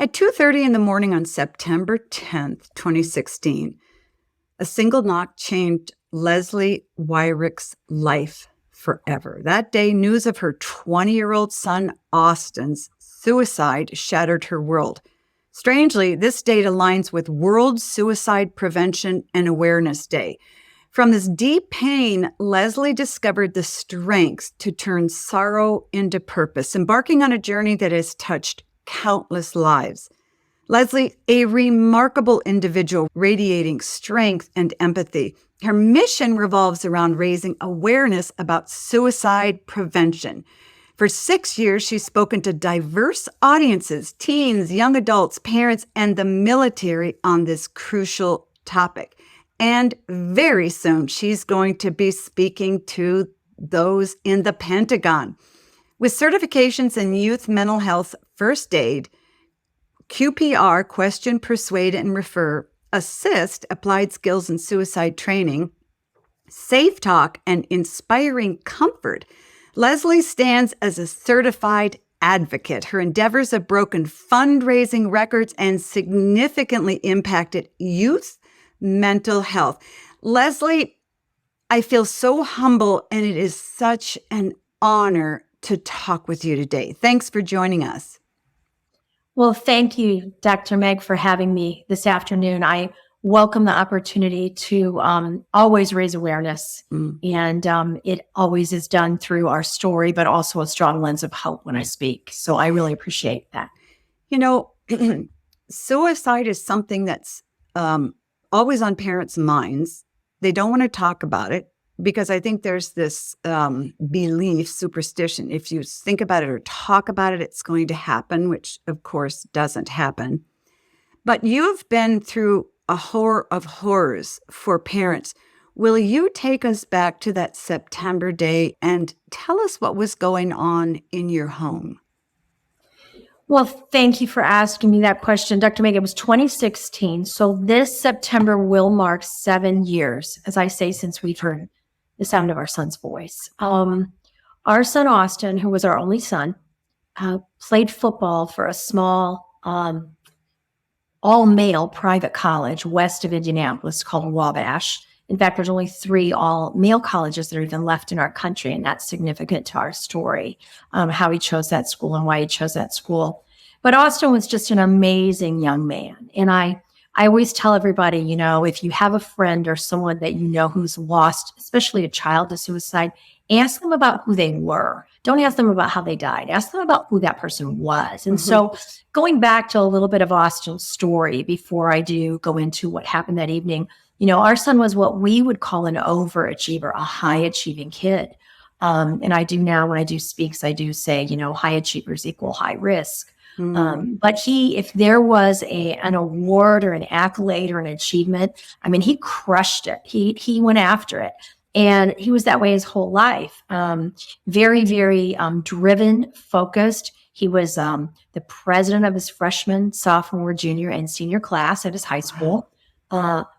At 2:30 in the morning on September 10th, 2016, a single knock changed Leslie Weirich's life forever. That day, news of her 20-year-old son, Austin's suicide shattered her world. Strangely, this date aligns with World Suicide Prevention and Awareness Day. From this deep pain, Leslie discovered the strength to turn sorrow into purpose, embarking on a journey that has touched countless lives. Leslie, a remarkable individual radiating strength and empathy. Her mission revolves around raising awareness about suicide prevention. For 6 years, she's spoken to diverse audiences, teens, young adults, parents, and the military on this crucial topic. And very soon, she's going to be speaking to those in the Pentagon. With certifications in youth mental health first aid, QPR, question, persuade, and refer, assist, applied skills and suicide training, safe talk, and inspiring comfort, Leslie stands as a certified advocate. Her endeavors have broken fundraising records and significantly impacted youth mental health. Leslie, I feel so humble, and it is such an honor to talk with you today. Thanks for joining us. Well, thank you, Dr. Meg, for having me this afternoon. I welcome the opportunity to always raise awareness. And it always is done through our story, but also a strong lens of hope when I speak. So I really appreciate that. You know, suicide is something that's always on parents' minds. They don't want to talk about it because I think there's this belief, superstition. If you think about it or talk about it, it's going to happen, which of course doesn't happen. But you've been through a horror of horrors for parents. Will you take us back to that September day and tell us what was going on in your home? Well, thank you for asking me that question, Dr. Meg. It was 2016. So this September will mark 7 years, as I say, since we've heard the sound of our son's voice. Our son, Austin, who was our only son, played football for a small all-male private college west of Indianapolis called Wabash. In fact, there's only 3 all-male colleges that are even left in our country, and that's significant to our story, how he chose that school and why he chose that school. But Austin was just an amazing young man. And I always tell everybody, you know, if you have a friend or someone that you know who's lost, especially a child to suicide, ask them about who they were. Don't ask them about how they died. Ask them about who that person was. And so going back to a little bit of Austin's story before I do go into what happened that evening, you know, our son was what we would call an overachiever, a high-achieving kid. And I do now, when I do speaks, I do say, you know, high achievers equal high risk. But if there was an award or an accolade or an achievement, I mean, he crushed it. He went after it. And he was that way his whole life. Very, very driven, focused. He was the president of his freshman, sophomore, junior, and senior class at his high school.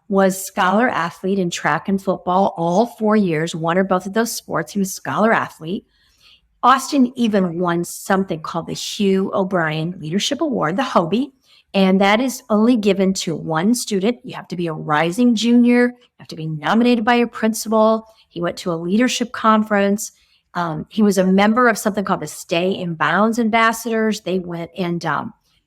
Was scholar athlete in track and football all 4 years, one or both of those sports. He was scholar athlete. Austin even won something called the Hugh O'Brien Leadership Award, the Hobie, and that is only given to one student. You have to be a rising junior. You have to be nominated by your principal. He went to a leadership conference. He was a member of something called the Stay in Bounds Ambassadors. They went and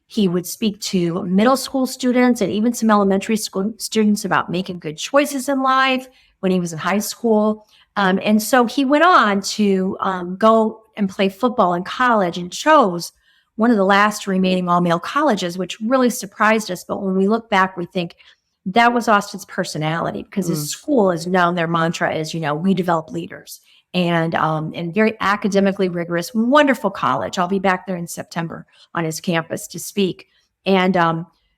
he would speak to middle school students and even some elementary school students about making good choices in life when he was in high school. And so he went on to go and play football in college and chose one of the last remaining all-male colleges, which really surprised us. But when we look back, we think that was Austin's personality because his school is known, their mantra is, you know, we develop leaders. And very academically rigorous, wonderful college. I'll be back there in September on his campus to speak. And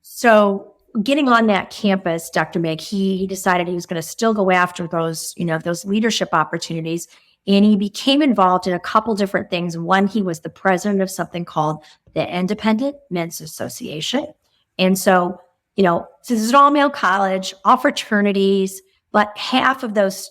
so getting on that campus, Dr. Meg, he decided he was going to still go after those, you know, those leadership opportunities. And he became involved in a couple different things. One, he was the president of something called the Independent Men's Association. And so, you know, this is an all-male college, all fraternities, but half of those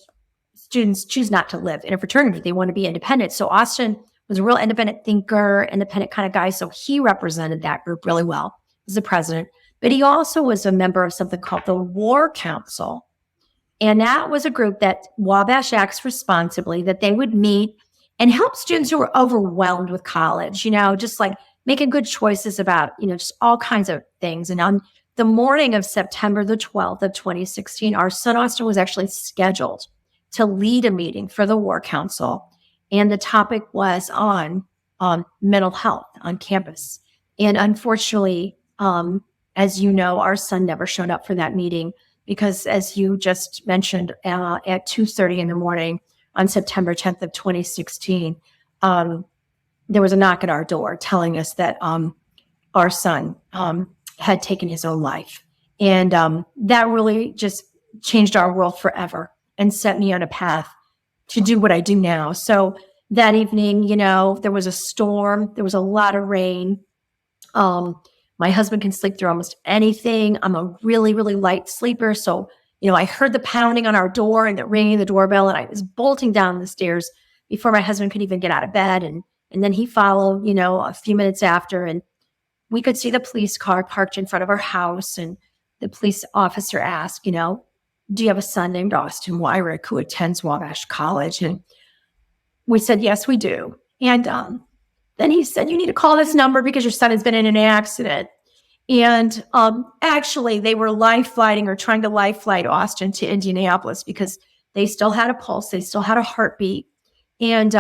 students choose not to live in a fraternity. They want to be independent. So Austin was a real independent thinker, independent kind of guy. So he represented that group really well. was the president, but he also was a member of something called the War Council. And that was a group that Wabash acts responsibly, that they would meet and help students who were overwhelmed with college, just like making good choices about, just all kinds of things. And on the morning of September the 12th of 2016, our son Austin was actually scheduled to lead a meeting for the War Council. And the topic was on mental health on campus. And unfortunately, as you know, our son never showed up for that meeting because, as you just mentioned, at 2:30 in the morning on September 10th of 2016, there was a knock at our door telling us that our son had taken his own life. And that really just changed our world forever and set me on a path to do what I do now. So that evening, there was a storm. There was a lot of rain. My husband can sleep through almost anything. I'm a really, really light sleeper. So, I heard the pounding on our door and the ringing of the doorbell, and I was bolting down the stairs before my husband could even get out of bed. And then he followed, a few minutes after, and we could see the police car parked in front of our house. And the police officer asked, do you have a son named Austin Weirich who attends Wabash College? And we said, yes, we do. And then he said, you need to call this number because your son has been in an accident. And actually, they were life-flighting or trying to life-flight Austin to Indianapolis because they still had a pulse. They still had a heartbeat. And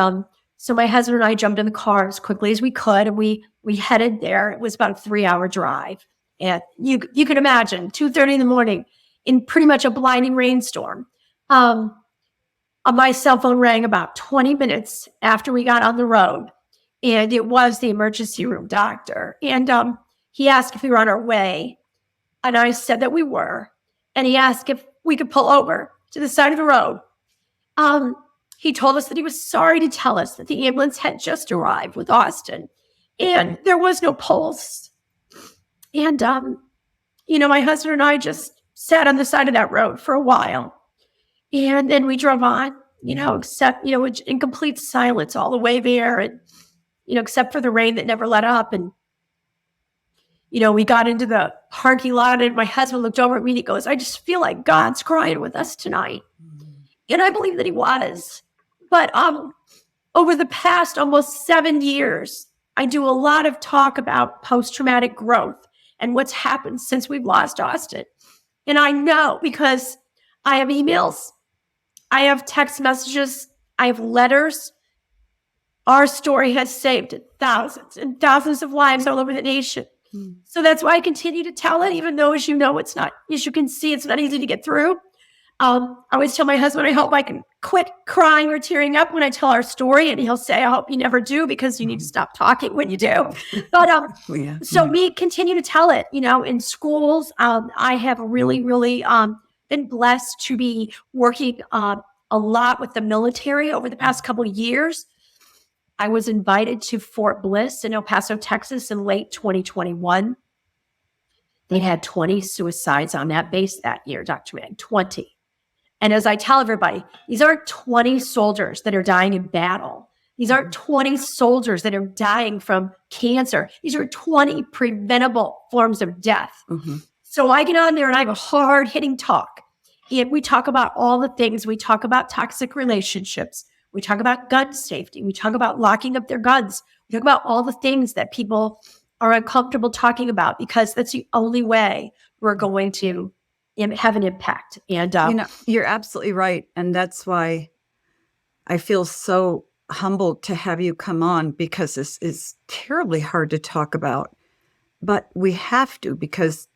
so my husband and I jumped in the car as quickly as we could, and we headed there. It was about a 3-hour drive. And you can imagine, 2:30 in the morning in pretty much a blinding rainstorm. My cell phone rang about 20 minutes after we got on the road. And it was the emergency room doctor. And he asked if we were on our way. And I said that we were. And he asked if we could pull over to the side of the road. He told us that he was sorry to tell us that the ambulance had just arrived with Austin. And there was no pulse. And, my husband and I just sat on the side of that road for a while. And then we drove on, except, in complete silence all the way there. And, except for the rain that never let up. And, we got into the parking lot and my husband looked over at me and he goes, I just feel like God's crying with us tonight. And I believe that he was. But over the past almost 7 years, I do a lot of talk about post-traumatic growth and what's happened since we've lost Austin. And I know because I have emails, I have text messages, I have letters. Our story has saved thousands and thousands of lives all over the nation. So that's why I continue to tell it, even though, as you know, as you can see, it's not easy to get through. I always tell my husband, I hope I can quit crying or tearing up when I tell our story. And he'll say, I hope you never do because you need to stop talking when you do. But we continue to tell it, in schools. I have really, really been blessed to be working a lot with the military over the past couple of years. I was invited to Fort Bliss in El Paso, Texas in late 2021. They'd had 20 suicides on that base that year, Dr. Meg, 20. And as I tell everybody, these aren't 20 soldiers that are dying in battle. These aren't 20 soldiers that are dying from cancer. These are 20 preventable forms of death. Mm-hmm. So I get on there and I have a hard-hitting talk. And we talk about all the things. We talk about toxic relationships. We talk about gun safety. We talk about locking up their guns. We talk about all the things that people are uncomfortable talking about because that's the only way we're going to have an impact. And you're absolutely right. And that's why I feel so humbled to have you come on because this is terribly hard to talk about. But we have to because,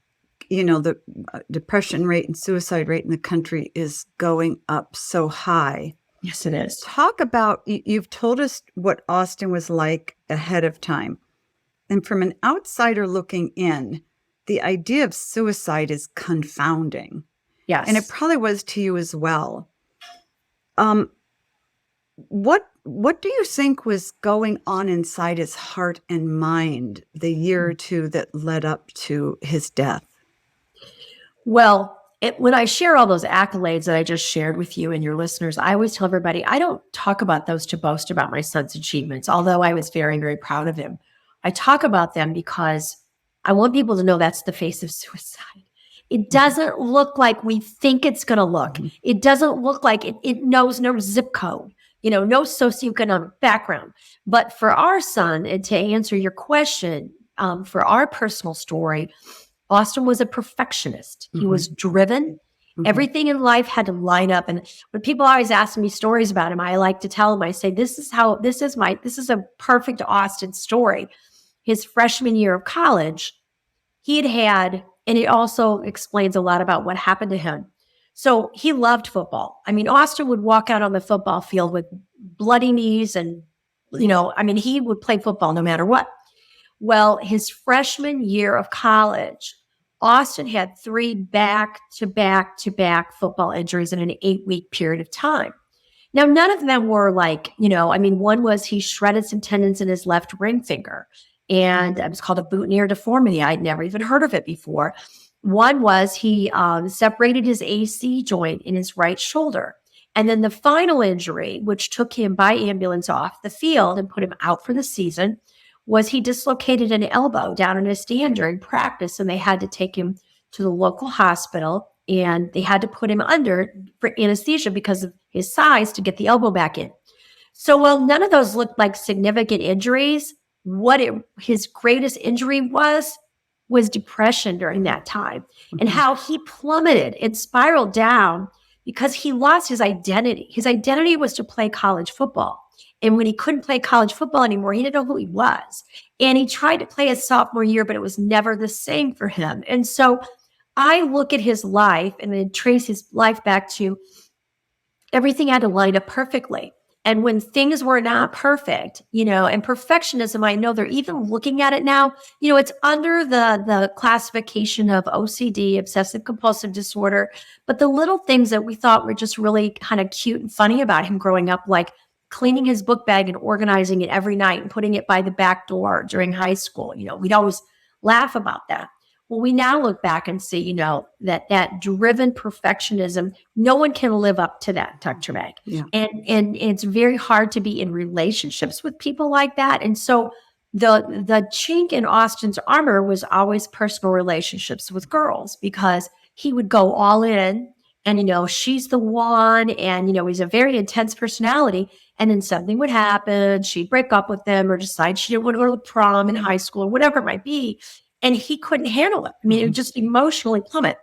the depression rate and suicide rate in the country is going up so high. Yes, it is. Talk about, you've told us what Austin was like ahead of time. And from an outsider looking in, the idea of suicide is confounding. Yes. And it probably was to you as well. What do you think was going on inside his heart and mind the year or two that led up to his death? Well, when I share all those accolades that I just shared with you and your listeners, I always tell everybody, I don't talk about those to boast about my son's achievements, although I was very, very proud of him. I talk about them because I want people to know that's the face of suicide. It doesn't look like we think it's going to look. It doesn't look like it knows no zip code, no socioeconomic background. But for our son, and to answer your question, for our personal story, Austin was a perfectionist. He was driven. Everything in life had to line up. And when people always ask me stories about him, I like to tell them, I say, this is a perfect Austin story. His freshman year of college, and it also explains a lot about what happened to him. So he loved football. I mean, Austin would walk out on the football field with bloody knees and, he would play football no matter what. Well, his freshman year of college, Austin had 3 back-to-back-to-back football injuries in an 8-week period of time. Now, none of them were one was he shredded some tendons in his left ring finger, and it was called a boutonniere deformity. I'd never even heard of it before. One was he separated his AC joint in his right shoulder. And then the final injury, which took him by ambulance off the field and put him out for the season, was he dislocated an elbow down in a stand during practice, and they had to take him to the local hospital, and they had to put him under for anesthesia because of his size to get the elbow back in. So while none of those looked like significant injuries, his greatest injury was depression during that time, and how he plummeted and spiraled down because he lost his identity. His identity was to play college football. And when he couldn't play college football anymore, he didn't know who he was. And he tried to play his sophomore year, but it was never the same for him. And so I look at his life and then trace his life back to everything had to line up perfectly. And when things were not perfect, and perfectionism, I know they're even looking at it now, it's under the classification of OCD, obsessive compulsive disorder. But the little things that we thought were just really kind of cute and funny about him growing up, like cleaning his book bag and organizing it every night and putting it by the back door during high school, we'd always laugh about that. Well, we now look back and see, that driven perfectionism, no one can live up to that, Dr. Meg. Yeah. And it's very hard to be in relationships with people like that. And so the chink in Austin's armor was always personal relationships with girls, because he would go all in and, she's the one, and, he's a very intense personality. And then something would happen. She'd break up with him or decide she didn't want to go to the prom in high school or whatever it might be. And he couldn't handle it. I mean, it would just emotionally plummet.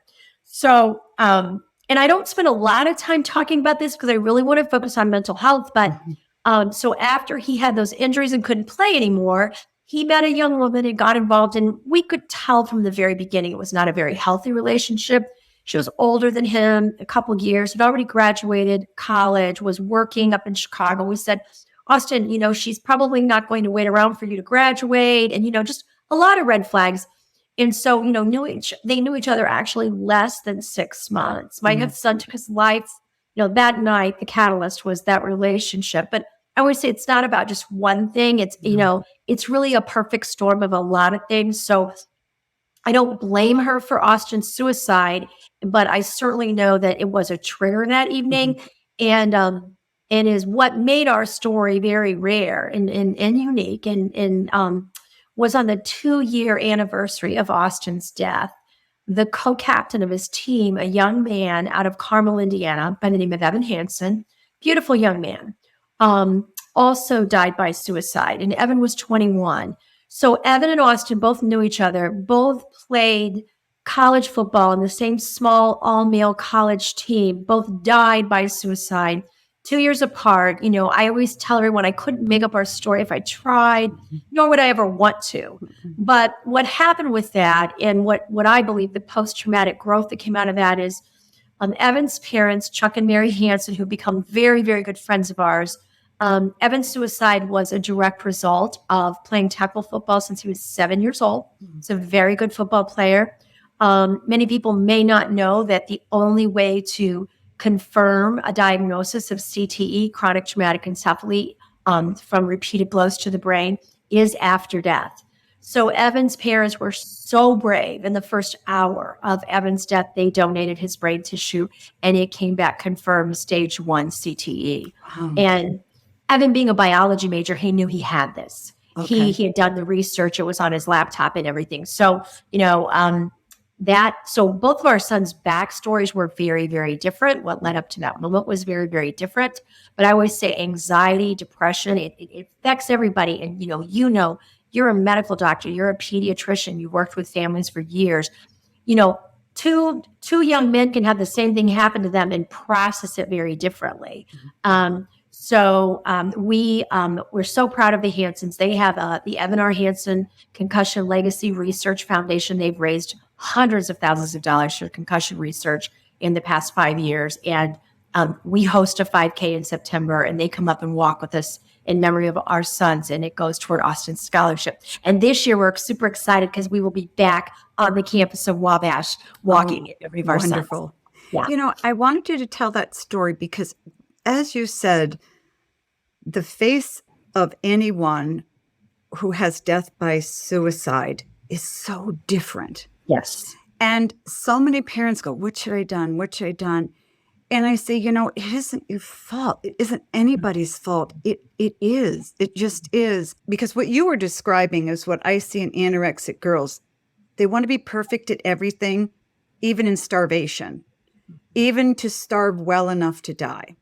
So, and I don't spend a lot of time talking about this because I really want to focus on mental health. But so after he had those injuries and couldn't play anymore, he met a young woman and got involved. And we could tell from the very beginning it was not a very healthy relationship. She was older than him, a couple of years, had already graduated college, was working up in Chicago. We said, Austin, she's probably not going to wait around for you to graduate. And, just a lot of red flags. And so, they knew each other actually less than 6 months. My son took his life, that night. The catalyst was that relationship. But I always say it's not about just one thing. It's, it's really a perfect storm of a lot of things. So I don't blame her for Austin's suicide, but I certainly know that it was a trigger that evening. And is what made our story very rare and unique. And was on the 2-year anniversary of Austin's death. The co-captain of his team, a young man out of Carmel, Indiana, by the name of Evan Hanson, beautiful young man, also died by suicide. And Evan was 21. So Evan and Austin both knew each other, both played college football in the same small all-male college team, both died by suicide. 2 years apart. I always tell everyone I couldn't make up our story if I tried, nor would I ever want to. But what happened with that, and what I believe the post-traumatic growth that came out of that is Evan's parents, Chuck and Mary Hanson, who become very, very good friends of ours. Evan's suicide was a direct result of playing tackle football since he was 7 years old. He's a very good football player. Many people may not know that the only way to confirm a diagnosis of CTE, chronic traumatic encephaly, from repeated blows to the brain is after death. So Evan's parents were so brave. In the first hour of Evan's death, they donated his brain tissue, and it came back confirmed stage 1 CTE. Wow. And Evan, being a biology major, he knew he had this. Okay. He had done the research. It was on his laptop and everything. So, so both of our sons' backstories were very, very different. What led up to that moment was very, very different. But I always say anxiety, depression, it affects everybody. And, you're a medical doctor, you're a pediatrician, you worked with families for years. Two young men can have the same thing happen to them and process it very differently. We're so proud of the Hansons. They have the Evan R. Hanson Concussion Legacy Research Foundation. They've raised hundreds of thousands of dollars for concussion research in the past 5 years. And we host a 5K in September, and they come up and walk with us in memory of our sons, and it goes toward Austin's scholarship. And this year, we're super excited because we will be back on the campus of Wabash walking in memory of our sons. Wonderful. Yeah. I wanted you to tell that story because, as you said, the face of anyone who has death by suicide is so different. Yes. And so many parents go, what should I done? What should I done? And I say, it isn't your fault. It isn't anybody's fault. It is. It just is. Because what you were describing is what I see in anorexic girls. They want to be perfect at everything, even in starvation, even to starve well enough to die.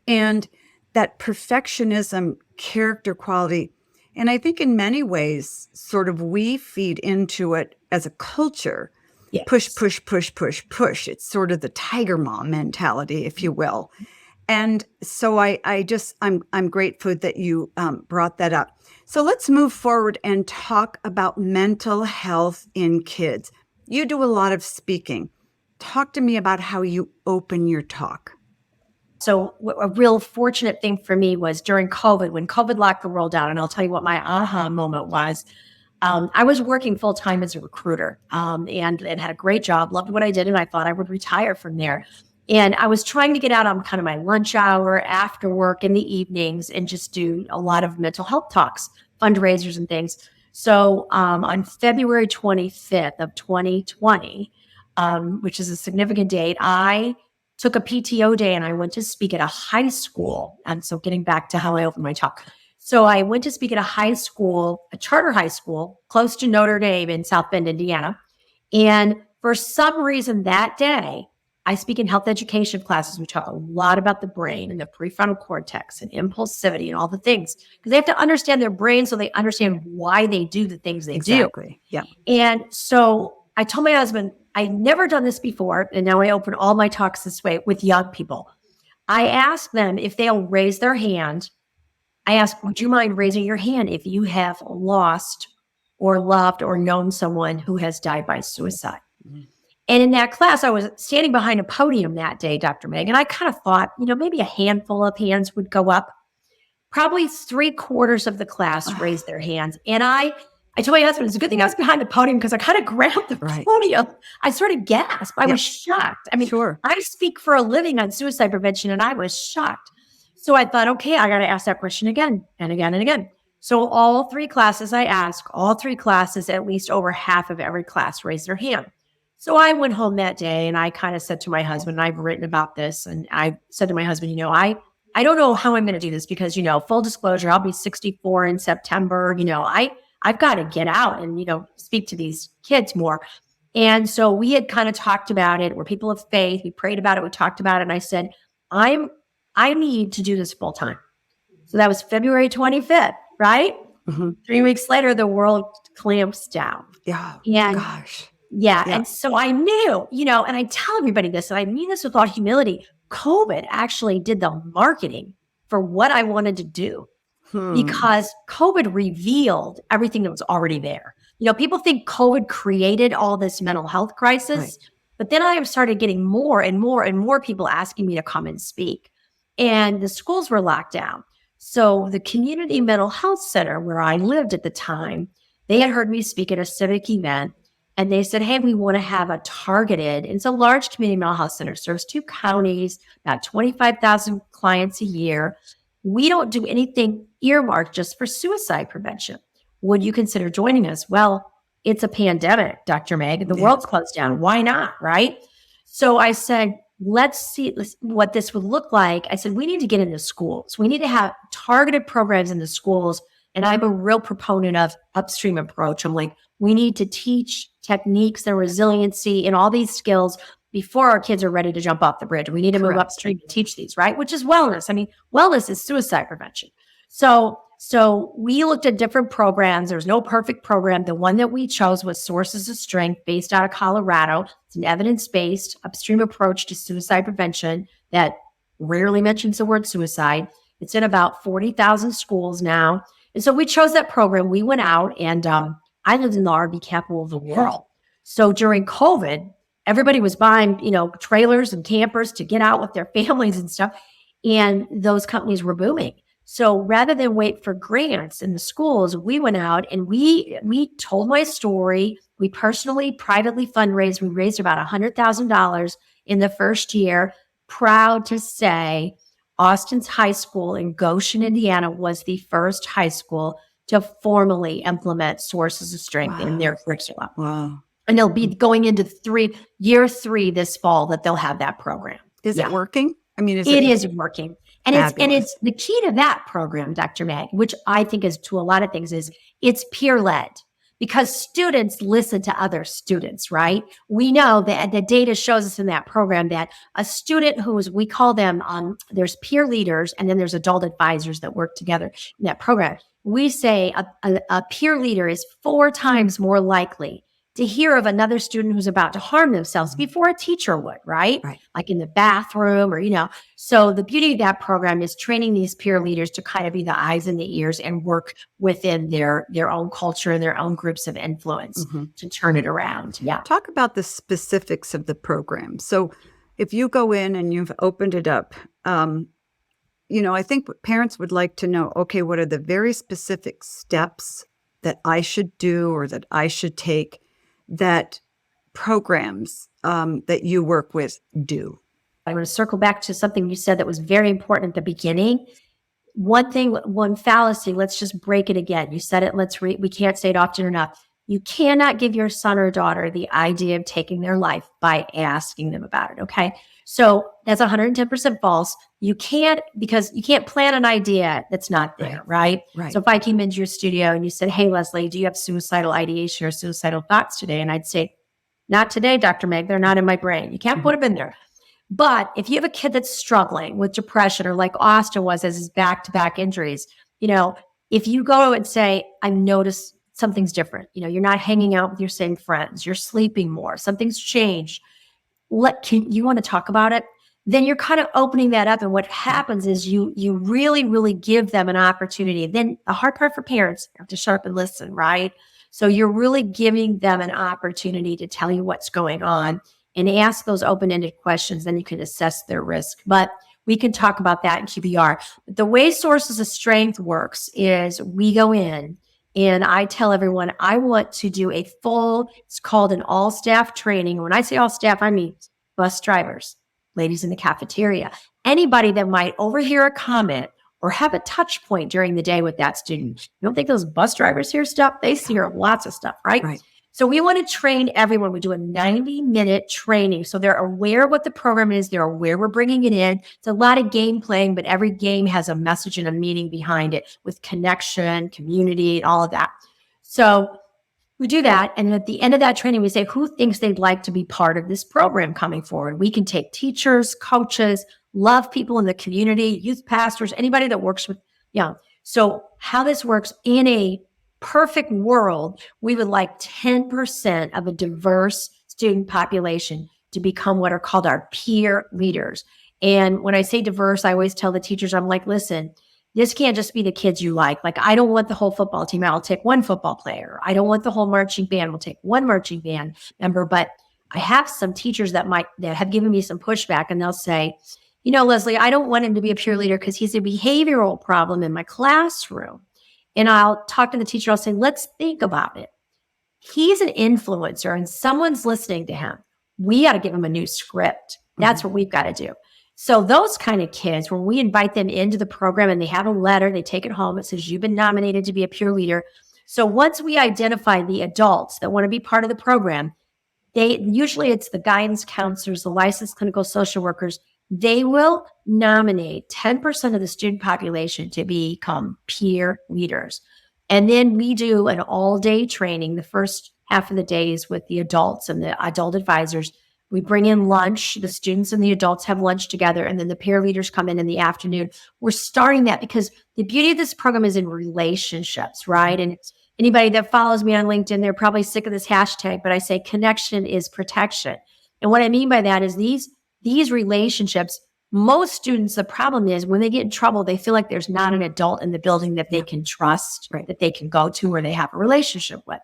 And that perfectionism, character quality, and I think in many ways, sort of we feed into it as a culture. Yes. Push, push, push, push, push. It's sort of the tiger mom mentality, if you will. And so I'm grateful that you brought that up. So let's move forward and talk about mental health in kids. You do a lot of speaking. Talk to me about how you open your talk. So a real fortunate thing for me was during COVID, when COVID locked the world down, and I'll tell you what my aha moment was. I was working full-time as a recruiter and had a great job, loved what I did, and I thought I would retire from there. And I was trying to get out on kind of my lunch hour, after work in the evenings, and just do a lot of mental health talks, fundraisers and things. So on February 25th of 2020, which is a significant date, I took a PTO day and I went to speak at a high school. And so getting back to how I opened my talk. So I went to speak at a high school, a charter high school, close to Notre Dame in South Bend, Indiana. And for some reason that day, I speak in health education classes. We talk a lot about the brain and the prefrontal cortex and impulsivity and all the things, because they have to understand their brain so they understand why they do the things they do. Exactly. Yeah. And so I told my husband, I'd never done this before, and now I open all my talks this way with young people. I ask them if they'll raise their hand. I ask, would you mind raising your hand if you have lost or loved or known someone who has died by suicide? Mm-hmm. And in that class, I was standing behind a podium that day, Dr. Meg, and I kind of thought, maybe a handful of hands would go up. Probably 3/4 of the class raised their hands. And I told my husband, it's a good thing I was behind the podium because I kind of grabbed the podium. I sort of gasped. I was shocked. I mean, sure. I speak for a living on suicide prevention, and I was shocked. So I thought, okay, I got to ask that question again and again and again. So all 3 classes I asked, all 3 classes, at least over half of every class raised their hand. So I went home that day and I kind of said to my husband, and I've written about this, and I said to my husband, I don't know how I'm going to do this because, full disclosure, I'll be 64 in September. I've got to get out and, speak to these kids more. And so we had kind of talked about it. We're people of faith. We prayed about it. We talked about it. And I said, I need to do this full time. So that was February 25th, right? Mm-hmm. 3 weeks later, the world clamps down. Yeah. And gosh. Yeah. And so I knew, and I tell everybody this, and I mean this with all humility, COVID actually did the marketing for what I wanted to do. Because COVID revealed everything that was already there. People think COVID created all this mental health crisis, but then I have started getting more and more and more people asking me to come and speak. And the schools were locked down. So the community mental health center where I lived at the time, they had heard me speak at a civic event, and they said, hey, we want to have a targeted, it's a large community mental health center, serves 2 counties, about 25,000 clients a year. We don't do anything earmarked just for suicide prevention. Would you consider joining us? Well, it's a pandemic, Dr. Meg. The world's closed down. Why not, right? So I said, let's see what this would look like. I said, we need to get into schools. We need to have targeted programs in the schools And I'm a real proponent of upstream approach. I'm like, we need to teach techniques and resiliency and all these skills before our kids are ready to jump off the bridge. We need to move upstream and teach these, right? Which is wellness. I mean, wellness is suicide prevention. So we looked at different programs. There's no perfect program. The one that we chose was Sources of Strength, based out of Colorado. It's an evidence-based upstream approach to suicide prevention that rarely mentions the word suicide. It's in about 40,000 schools now. And so we chose that program. We went out, and I lived in the RV capital of the world. So during COVID, everybody was buying, trailers and campers to get out with their families and stuff. And those companies were booming. So rather than wait for grants in the schools, we went out and we told my story. We personally, privately fundraised. We raised about $100,000 in the first year. Proud to say Austin's high school in Goshen, Indiana, was the first high school to formally implement Sources of Strength in their curriculum. Wow. And they'll be going into year 3 this fall that they'll have that program. Is it working? I mean, it is working. And it's the key to that program, Dr. Meg, which I think is to a lot of things, is it's peer led, because students listen to other students, right? We know that the data shows us in that program that a student we call them, there's peer leaders, and then there's adult advisors that work together in that program. We say a peer leader is 4 times more likely to hear of another student who's about to harm themselves before a teacher would, right? Like in the bathroom or, So the beauty of that program is training these peer leaders to kind of be the eyes and the ears and work within their own culture and their own groups of influence to turn it around. Yeah. Talk about the specifics of the program. So if you go in and you've opened it up, I think parents would like to know, okay, what are the very specific steps that I should do or that I should take that programs that you work with do? I want to circle back to something you said that was very important at the beginning. One fallacy, let's just break it again. You said it, we can't say it often enough. You cannot give your son or daughter the idea of taking their life by asking them about it, okay? So that's 110% false. Because you can't plan an idea that's not there, right? So if I came into your studio and you said, hey, Leslie, do you have suicidal ideation or suicidal thoughts today? And I'd say, not today, Dr. Meg, they're not in my brain. You can't put them in there. But if you have a kid that's struggling with depression, or like Austin was as his back-to-back injuries, if you go and say, I've noticed something's different, you're not hanging out with your same friends, you're sleeping more, something's changed. You want to talk about it? Then you're kind of opening that up. And what happens is you really, really give them an opportunity. Then the hard part for parents, you have to shut up and listen, right? So you're really giving them an opportunity to tell you what's going on and ask those open-ended questions. Then you can assess their risk. But we can talk about that in QBR. But the way Sources of Strength works is we go in and I tell everyone, I want to do it's called an all-staff training. When I say all staff, I mean bus drivers, ladies in the cafeteria, anybody that might overhear a comment or have a touch point during the day with that student. You don't think those bus drivers hear stuff? They hear lots of stuff, right? So we want to train everyone. We do a 90-minute training. So they're aware of what the program is. They're aware we're bringing it in. It's a lot of game playing, but every game has a message and a meaning behind it with connection, community, and all of that. So we do that. And at the end of that training, we say, who thinks they'd like to be part of this program coming forward? We can take teachers, coaches, love people in the community, youth pastors, anybody that works with young. So how this works in a perfect world, we would like 10% of a diverse student population to become what are called our peer leaders. And when I say diverse, I always tell the teachers, I'm like, listen, this can't just be the kids you like. Like, I don't want the whole football team. I'll take one football player. I don't want the whole marching band. We'll take one marching band member. But I have some teachers that have given me some pushback, and they'll say, Leslie, I don't want him to be a peer leader because he's a behavioral problem in my classroom. And I'll talk to the teacher. I'll say, let's think about it. He's an influencer and someone's listening to him. We got to give him a new script. That's what we've got to do. So those kind of kids, when we invite them into the program and they have a letter, they take it home. It says, you've been nominated to be a peer leader. So once we identify the adults that want to be part of the program, usually it's the guidance counselors, the licensed clinical social workers. They will nominate 10% of the student population to become peer leaders. And then we do an all-day training. The first half of the day is with the adults and the adult advisors. We bring in lunch. The students and the adults have lunch together, and then the peer leaders come in the afternoon. We're starting that because the beauty of this program is in relationships, right? And anybody that follows me on LinkedIn, they're probably sick of this hashtag, but I say connection is protection. And what I mean by that is these relationships, most students, the problem is when they get in trouble, they feel like there's not an adult in the building that they can trust, right, that they can go to or they have a relationship with.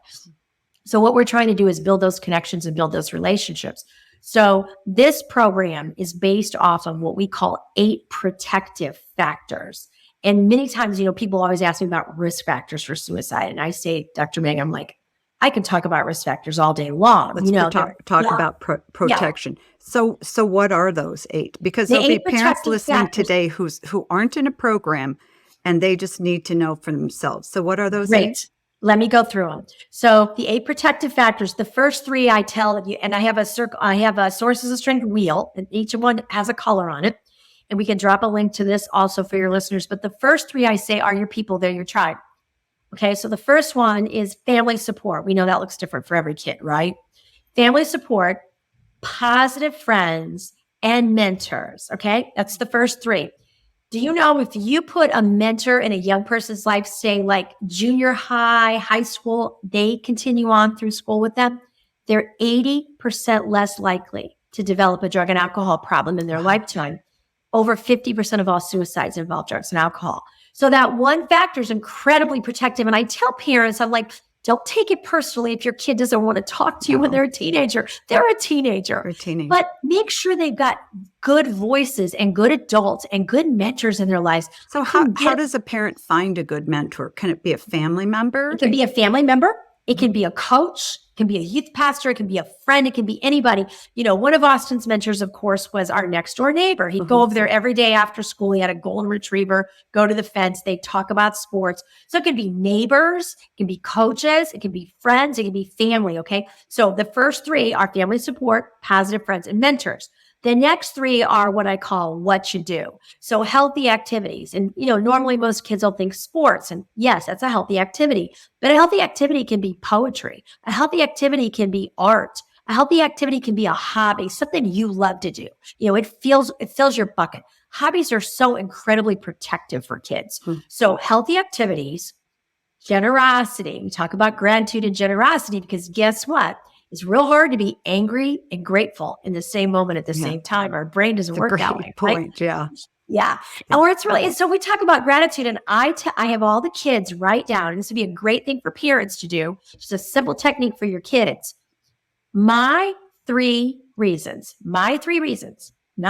So what we're trying to do is build those connections and build those relationships. So this program is based off of what we call 8 protective factors. And many times, people always ask me about risk factors for suicide. And I say, Dr. Meg, I'm like, I can talk about risk factors all day long. Let's talk about protection. Yeah. So what are those 8? Because there'll be parents listening today who aren't in a program and they just need to know for themselves. So what are those 8? Let me go through them. So the 8 protective factors, the first 3 I tell you, and I have a sources of strength wheel, and each one has a color on it. And we can drop a link to this also for your listeners. But the first 3 I say are your people, they're your tribe. Okay, so the first one is family support. We know that looks different for every kid, right? Family support, positive friends, and mentors. Okay, that's the first 3. Do you know if you put a mentor in a young person's life, say like junior high, high school, they continue on through school with them, they're 80% less likely to develop a drug and alcohol problem in their lifetime. Over 50% of all suicides involve drugs and alcohol. So that one factor is incredibly protective. And I tell parents, I'm like, don't take it personally if your kid doesn't want to talk to you when they're a teenager. They're a teenager. But make sure they've got good voices and good adults and good mentors in their lives. So how does a parent find a good mentor? Can it be a family member? It can be a family member. It can be a coach. It can be a youth pastor. It can be a friend. It can be anybody. One of Austin's mentors, of course, was our next door neighbor. He'd go over there every day after school. He had a golden retriever, go to the fence. They talk about sports. So it can be neighbors. It can be coaches. It can be friends. It can be family. Okay. So the first 3 are family support, positive friends, and mentors. The next 3 are what I call what you do. So healthy activities. And, normally most kids will think sports. And yes, that's a healthy activity. But a healthy activity can be poetry. A healthy activity can be art. A healthy activity can be a hobby, something you love to do. It fills your bucket. Hobbies are so incredibly protective for kids. So healthy activities, generosity. We talk about gratitude and generosity because guess what? It's real hard to be angry and grateful in the same moment at the same time. Our brain doesn't work that way. Point, right? Yeah. And where it's really, so we talk about gratitude, and I have all the kids write down, and this would be a great thing for parents to do, just a simple technique for your kids. My 3 reasons, not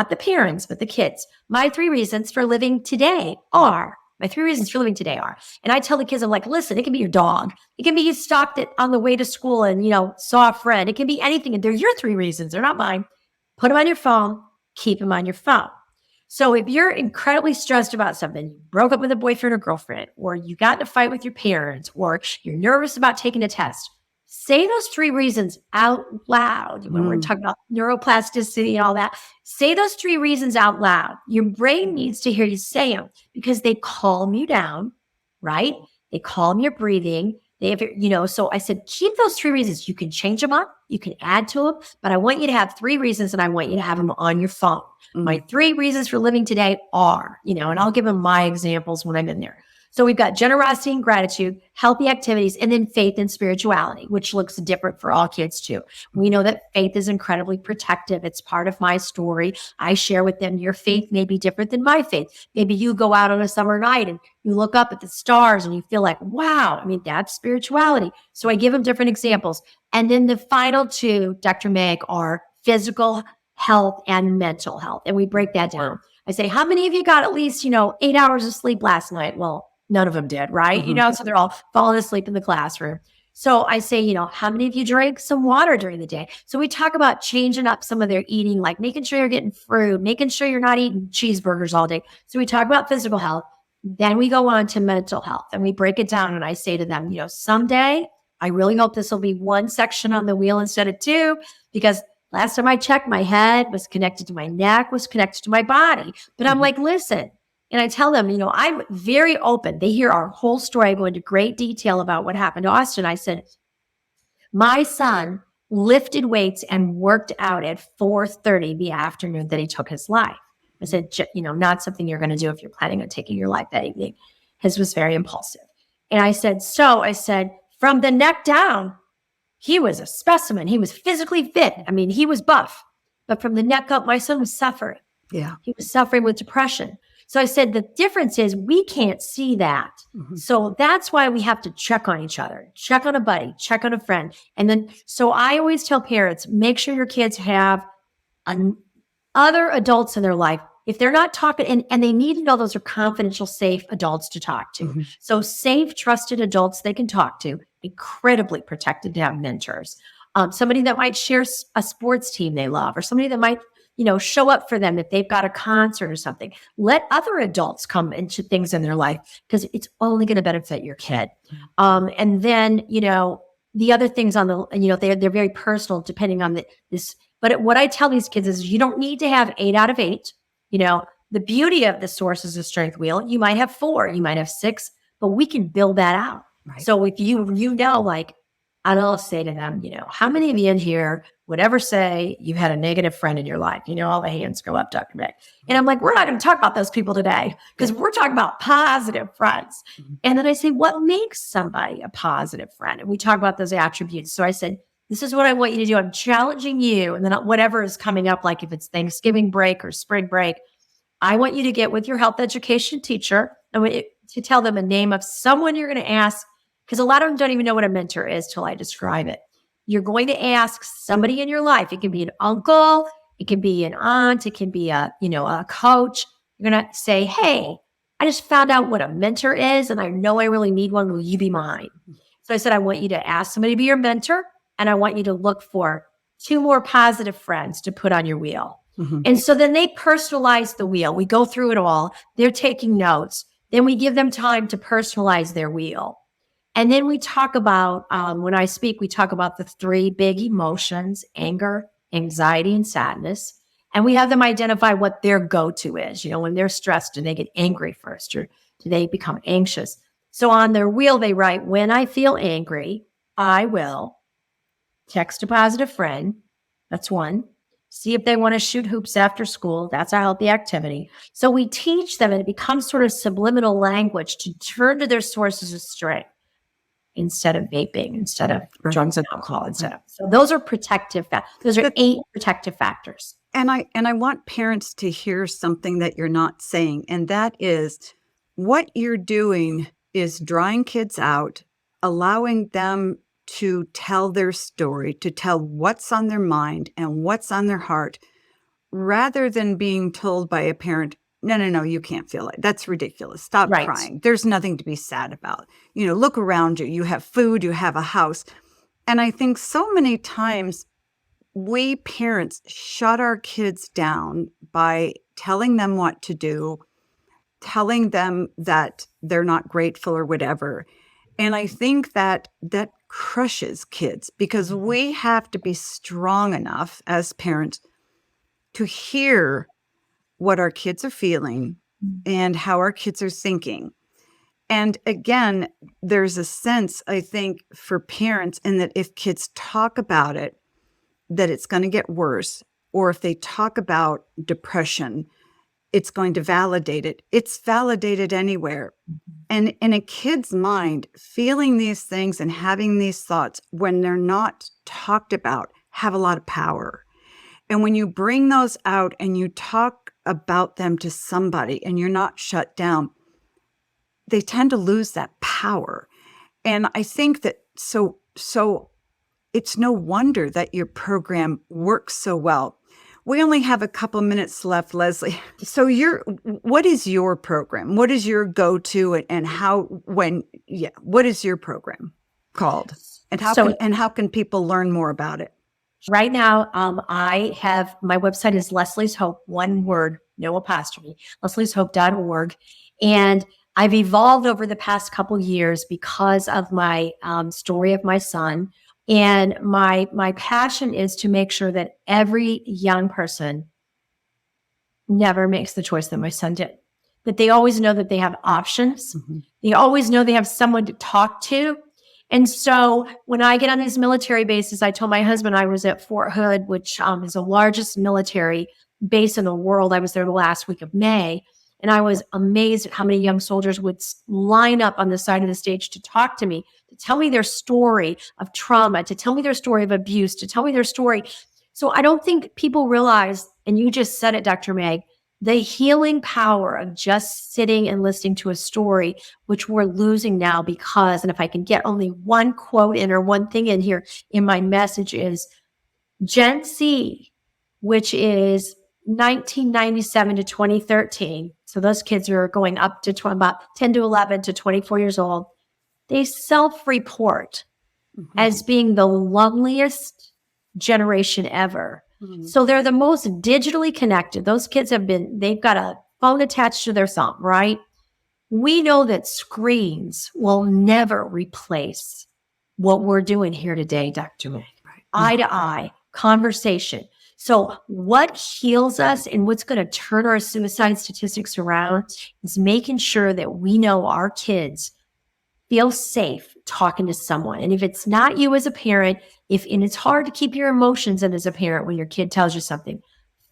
the parents, but the kids. My 3 reasons for living today are. And I tell the kids, I'm like, listen, it can be your dog. It can be you stalked it on the way to school and, saw a friend. It can be anything. And they're your 3 reasons. They're not mine. Put them on your phone. Keep them on your phone. So if you're incredibly stressed about something, you broke up with a boyfriend or girlfriend, or you got in a fight with your parents, or you're nervous about taking a test, say those 3 reasons out loud. When we're talking about neuroplasticity and all that, say those 3 reasons out loud. Your brain needs to hear you say them because they calm you down, right? They calm your breathing. They have, so I said, keep those 3 reasons. You can change them up. You can add to them, but I want you to have 3 reasons and I want you to have them on your phone. My 3 reasons for living today are, and I'll give them my examples when I'm in there. So we've got generosity and gratitude, healthy activities, and then faith and spirituality, which looks different for all kids too. We know that faith is incredibly protective. It's part of my story. I share with them, your faith may be different than my faith. Maybe you go out on a summer night and you look up at the stars and you feel like, wow, that's spirituality. So I give them different examples. And then the final 2, Dr. Meg, are physical health and mental health. And we break that down. I say, how many of you got at least, 8 hours of sleep last night? Well, none of them did, right? So they're all falling asleep in the classroom. So I say, how many of you drank some water during the day? So we talk about changing up some of their eating, like making sure you're getting fruit, making sure you're not eating cheeseburgers all day. So we talk about physical health. Then we go on to mental health and we break it down. And I say to them, someday I really hope this will be 1 section on the wheel instead of 2, because last time I checked, my head was connected to my neck, was connected to my body. But I'm like, listen, And I tell them, I'm very open. They hear our whole story. I go into great detail about what happened to Austin. I said, my son lifted weights and worked out at 4:30 the afternoon that he took his life. I said, not something you're going to do if you're planning on taking your life that evening. His was very impulsive. And I said, from the neck down, he was a specimen. He was physically fit. I mean, he was buff. But from the neck up, my son was suffering. Yeah. He was suffering with depression. So I said, the difference is we can't see that. Mm-hmm. So that's why we have to check on each other, check on a buddy, check on a friend. And then, so I always tell parents, make sure your kids have other adults in their life. If they're not talking, and they need to know those are confidential, safe adults to talk to. Mm-hmm. So safe, trusted adults they can talk to, incredibly protected to have mentors. Somebody that might share a sports team they love, or somebody that might show up for them if they've got a concert or something. Let other adults come into things in their life because it's only going to benefit your kid. And then, the other things on the, they're very personal depending on this. But what I tell these kids is you don't need to have 8 out of 8. The beauty of the Sources of Strength wheel, you might have 4, you might have 6, but we can build that out. Right. So if I'll say to them, how many of you in here would ever say you've had a negative friend in your life? All the hands go up, Dr. Mick. And I'm like, we're not going to talk about those people today because we're talking about positive friends. Mm-hmm. And then I say, what makes somebody a positive friend? And we talk about those attributes. So I said, this is what I want you to do. I'm challenging you. And then whatever is coming up, like if it's Thanksgiving break or spring break, I want you to get with your health education teacher. I want you to tell them a name of someone you're going to ask, because a lot of them don't even know what a mentor is till I describe it. You're going to ask somebody in your life. It can be an uncle, it can be an aunt, it can be a coach. You're going to say, hey, I just found out what a mentor is, and I know I really need one. Will you be mine? So I said, I want you to ask somebody to be your mentor, and I want you to look for 2 more positive friends to put on your wheel. Mm-hmm. And so then they personalize the wheel. We go through it all. They're taking notes. Then we give them time to personalize their wheel. And then we talk about, when I speak, we talk about the 3 big emotions: anger, anxiety, and sadness. And we have them identify what their go-to is. When they're stressed, do they get angry first, or do they become anxious? So on their wheel, they write, when I feel angry, I will text a positive friend. That's 1. See if they want to shoot hoops after school. That's a healthy activity. So we teach them, and it becomes sort of subliminal language to turn to their sources of strength. Instead of vaping, instead of drugs and alcohol, So those are protective. Those are 8 protective factors. And I want parents to hear something that you're not saying, and that is what you're doing is drawing kids out, allowing them to tell their story, to tell what's on their mind and what's on their heart, rather than being told by a parent, no, you can't feel it. That's ridiculous. Stop crying. There's nothing to be sad about. Look around you. You have food, you have a house. And I think so many times we parents shut our kids down by telling them what to do, telling them that they're not grateful or whatever. And I think that crushes kids, because we have to be strong enough as parents to hear what our kids are feeling and how our kids are thinking. And again, there's a sense, I think, for parents in that if kids talk about it, that it's going to get worse. Or if they talk about depression, it's going to validate it. It's validated anywhere. And in a kid's mind, feeling these things and having these thoughts when they're not talked about have a lot of power. And when you bring those out and you talk about them to somebody and you're not shut down, they tend to lose that power. And I think that so it's no wonder that your program works so well. We only have a couple minutes left, Leslie. So what is your program? What is your go-to, and what is your program called? And how can people learn more about it? Right now, I have, my website is Leslie's Hope, one word, no apostrophe, leslieshope.org. And I've evolved over the past couple years because of my story of my son. And my passion is to make sure that every young person never makes the choice that my son did. that they always know that they have options. They always know they have someone to talk to. And so when I get on these military bases, I told my husband I was at Fort Hood, which is the largest military base in the world. I was there the last week of May. And I was amazed at how many young soldiers would line up on the side of the stage to talk to me, to tell me their story of trauma, to tell me their story of abuse, to tell me their story. So I don't think people realize, and you just said it, Dr. Meg, the healing power of just sitting and listening to a story, which we're losing now because, and if I can get only one quote in or one thing in here in my message is Gen Z, which is 1997 to 2013. So those kids are going up to about 10 to 11 to 24 years old. They self-report as being the loneliest generation ever. So they're the most digitally connected. Those kids they've got a phone attached to their thumb, right? We know that screens will never replace what we're doing here today, Dr. May. Eye to eye, conversation. So what heals us and what's going to turn our suicide statistics around is making sure that we know our kids feel safe talking to someone. And if it's not you as a parent, and it's hard to keep your emotions in as a parent when your kid tells you something,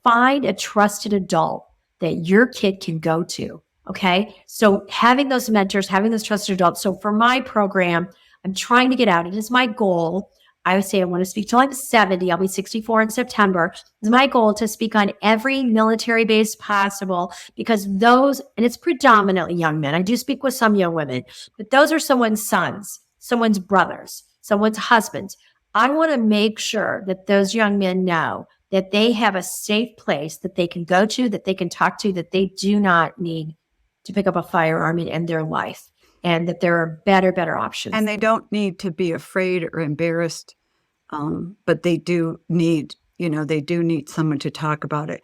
find a trusted adult that your kid can go to. Okay. So having those mentors, having those trusted adults. So for my program, I'm trying to get out. It is my goal. I would say I want to speak till I'm 70. I'll be 64 in September. It's my goal to speak on every military base possible because and it's predominantly young men. I do speak with some young women, but those are someone's sons, someone's brothers, someone's husbands. I want to make sure that those young men know that they have a safe place that they can go to, that they can talk to, that they do not need to pick up a firearm and end their life, and that there are better options. And they don't need to be afraid or embarrassed, but they do need someone to talk about it.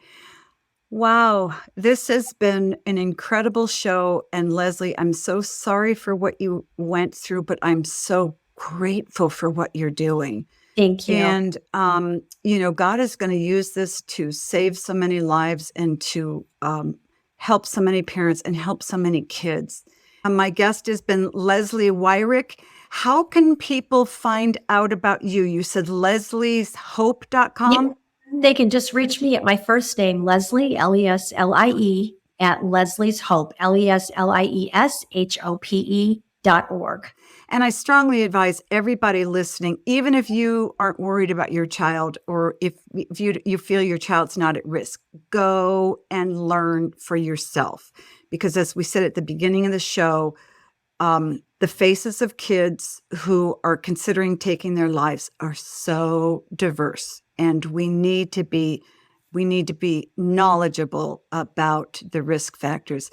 Wow, this has been an incredible show. And Leslie, I'm so sorry for what you went through, but I'm so grateful for what you're doing. Thank you. And, God is going to use this to save so many lives and to help so many parents and help so many kids. My guest has been Leslie Weirich. How can people find out about you? You said leslieshope.com? Yeah, they can just reach me at my first name, Leslie, Leslie, at Leslie's Hope, LesliesHope.org. And I strongly advise everybody listening, even if you aren't worried about your child or if you feel your child's not at risk, go and learn for yourself. Because as we said at the beginning of the show, the faces of kids who are considering taking their lives are so diverse, and we need to be knowledgeable about the risk factors.